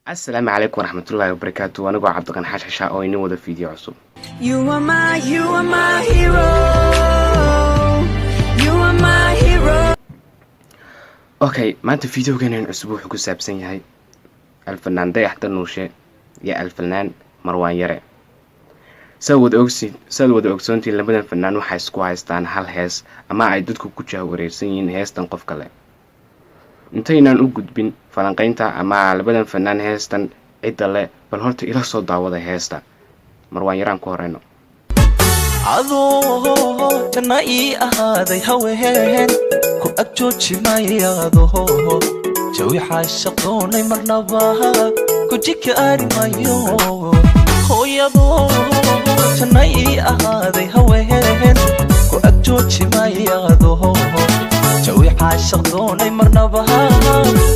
السلام عليكم ورحمة الله وبركاته. وأنا قاعد عبد الغني حاش أو إني وده فيديو عصب. You are my hero. You are my hero. أوكي ما أنت فيديو كان الأسبوع حكوا سابسين هاي الفنان دايح دلنوشة يا الفنان مروان يري. سود أوكسونتي لما بدأ الفنان وحيسكوا عايزتان هالهاس أما عيدتكم كتشة وريسين هاس تنقف كله. intaynan u gudbin falanqaynta ama labadan fanaan heestan cid le bal horta ila soo daawada heesta Marwaan Yaraan ku horeyno adoo kana ii ahaaday haween ku agjooji maayado jawi xashaqoonay marnaba ku jikaari maayo hooyado kana ii ahaaday haween ku agjooji maayado jawi xashaqoonay marnaba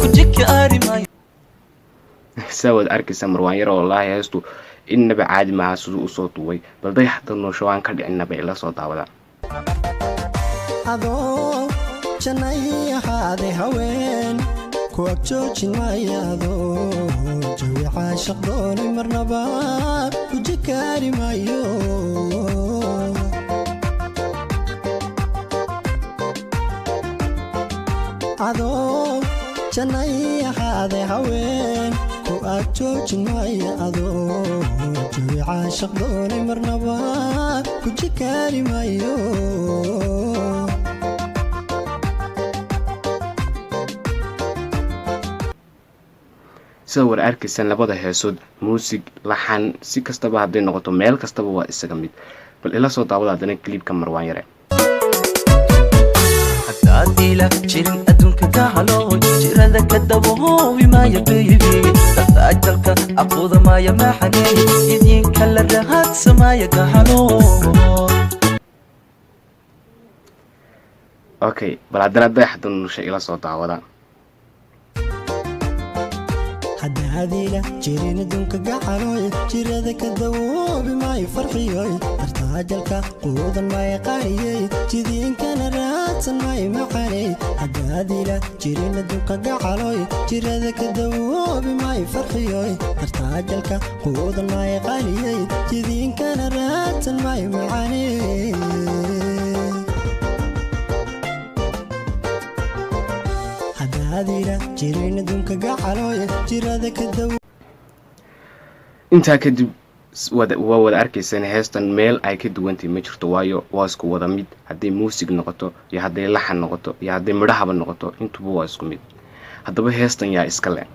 ku jikaari maayo سود أركز مروان يرى والله يستو إن بعاد مع سوء صوتوي بل ضيح دلنوشة وان كرد إن بإلا صوت عوضا adoo janay ahaaday haween ku agjoojin maayado jawi caashaq doonay marnaba ku jikaari maayo adoo janay ahaaday haween ku agjoojin maayado jawi caashaq doonay marnaba ku jikaari maayo sawir arkaysan labada heesood muusig laxan si kastaba haday noqoto meel kastaba waa isaga mid bal ila soo daawada hadana clipka Marwaan Yare adila jirin adunka ka halo jirada ka dabo wimaaya baby tajalka aqooda maaya maxane idin kala rahat samaya ka halo okay bal hadana Dayax Dalnuurshe ila soo daawada haddaadila jirin adunka gacaloy jirada ka dawoobi maayo farxiyoy dartaajalka quudan maayo qaariyey jidiinkana raadsan maayo maxaney haddaadila jirin adunka gacaloy jirada ka dawoobi maayo farxiyoy dartaajalka quudan maayo qaariyey jidiinkana raadsan maayo maxaney inta kadib wada arkaysan heestan meel ay ka duwantay ma jirto waayo waa isku wada mid haday muusig noqoto iyo haday laxan noqoto iyo haday midhaha noqoto intuba waa isku mid hadaba heestan yaa iska leh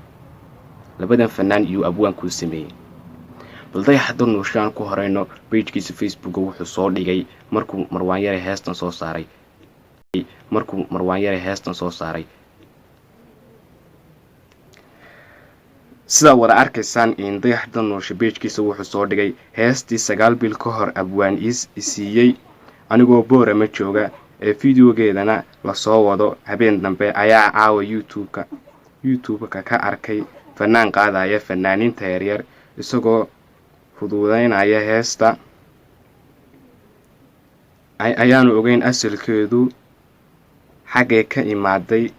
labadan fanaan iyo abwaan ku sameeyay bal Dayax Dalnuurshe ku horeyno page-kiisa Facebook wuxuu soo dhigay markuu Marwaan Yare heestan soo saaray sida wada arkaysan in Dayax Dalnuurshe page-kiisa wuxuu soo dhigay heestii 9 bil ka hor abwaan isiiyay anigoo boora ma jooga ee fiidiyogeedana la soo wado habeen dambe ayaa caawa YouTube-ka ka arkay fanaan qaadaya fanaaninta yaryar isagoo fududeynaya heesta ayaanu ogeyn asalkeedu xagee ka imaaday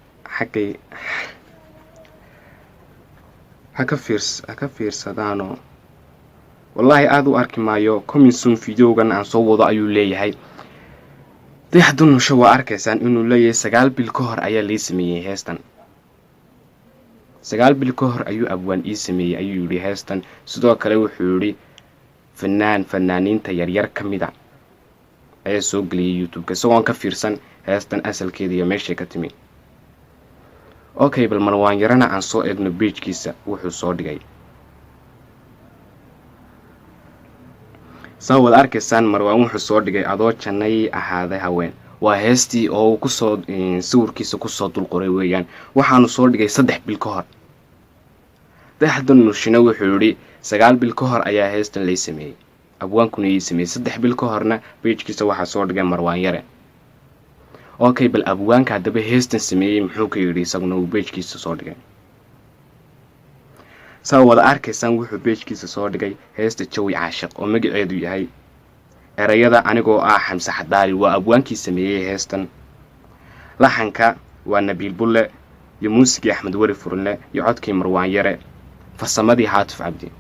haka fiirsadaano wallahi aad u arki maayo commission videogan aan soo wado ayuu leeyahay Dayax Dalnuurshe waa arkaysan inuu leeyahay 9 bil ka hor ayaa la sameeyay heestan 9 bil ka hor ayuu abwaan sameeyay ayuu yiri heestan sidoo kale wuxuu yiri fanaaniinta yaryar kamida ayaa soo galiyay YouTube-ka isagoo ka fiirsan heestan asalkeeda iyo meesha ka timi okay bal Marwaan Yarana aan soo eegno page-kiisa wuxuu soo dhigay sawir arkaysan Marwaan wuxuu soo dhigay adoo janay ahaaday haween waa heestii oo ku soo sawirkiisa ku soo dul qoray weeyaan waxaanu soo dhigay 3 bil ka hor Dayax Dalnuurshe wuxuu yiri 9 bil ka hor ayaa heestan la sameeyay abwaankuna ii sameeyay 3 bil ka horna page-kiisa waxa soo dhigay Marwaan Yare okay bal abwaanka hadaba heestan sameeyay muxuu ka yiri isaguna uu page-kiisa soo dhigay soo wada arkaysan wuxuu page-kiisa soo dhigay heesta jawi caashaq oo magaceedu yahay erayada anigoo Xamse Xadaali waa abwaankii sameeyay heestan laxanka waa Nabil Bulle iyo muusigii Axmed Wari Furne iyo codkii Marwaan Yare farsamadii Haatuf Cabdi.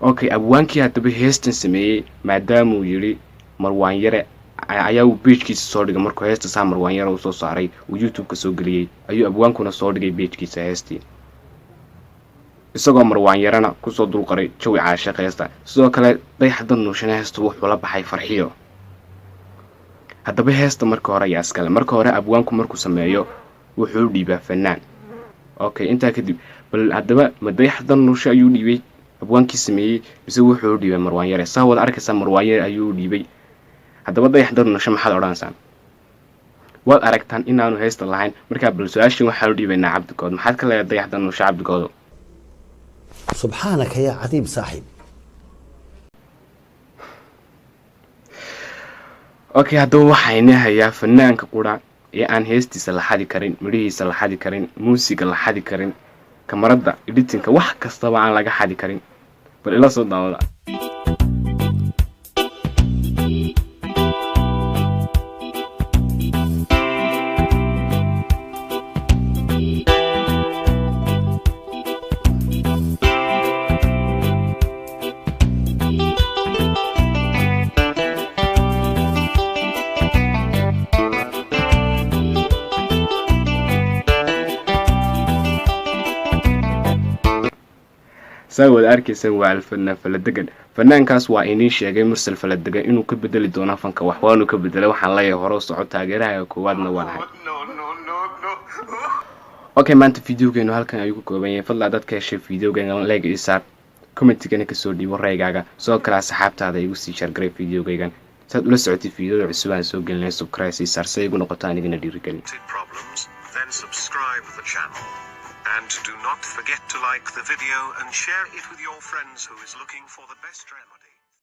Okay, abwaankii hadaba heestan sameeyay maadaama uu yiri Marwaan Yare ayaa uu page-kiisa soo dhigay markuu heesta saa Marwaan Yare uu soo saaray uu YouTube ka soo galiyay ayuu abwaankuna soo dhigay page-kiisa heestii isagoo Marwaan Yarena ku soo dul qoray jawi caashiq heesta sidoo kale Dayax Dalnuurshe heesta wuxuu la baxay farxiyo hadaba heesta marka hore ayaa iskale marka hore abwaanku markuu sameeyo wuxuu dhiibaa fanaan okay inta kadib bal hadaba ma Dayax Dalnuurshe ayuu dhiibay abwaankii sameeyay mise wuxuu dhiibay Marwaan Yare saa wada arkaysa Marwaan Yare ayuu dhiibay hadaba Dayax Dalnuurshe maxaad oranaysaa waad aragtaan inaanu heesta lahayn marka bal su'aashan waxa loo dhiibaynaa Cabdikood maxaad ka leedahay Dayax Dalnuurshe Cabdikood سبحانك يا عظيم صاحب okay hadaba waxayna hayaa fanaanka qura ee aan heestiisa la xadi karin mirihiisa la xadi karin muusiga la xadi karin kamarada editingka wax kasta aan laga xadi karin bal ila soo daawada سوى الأركي سوى الفنان فلدقن فنان كاس وإني شيء مرسل فلدقن إنه كبدل دونا فنك وحوانه كبدل وحن لا يهرس عود تاجرها كوادنا ولا أوكي ما أنت فيديو كأنه هالكن أيوك كوبين فضل عدد كشيف فيديو كأنه لاقي إسار كومنت كأنك سودي ورا سو كلا سحبت هذا يوسي شار جري فيديو كأن سأقول لسعتي فيديو عسوان سو قلنا سبسكرايب إسار سيقول نقطان يجنا ديركني then subscribe the channel. And do not forget to like the video and share it with your friends who is looking for the best remedy.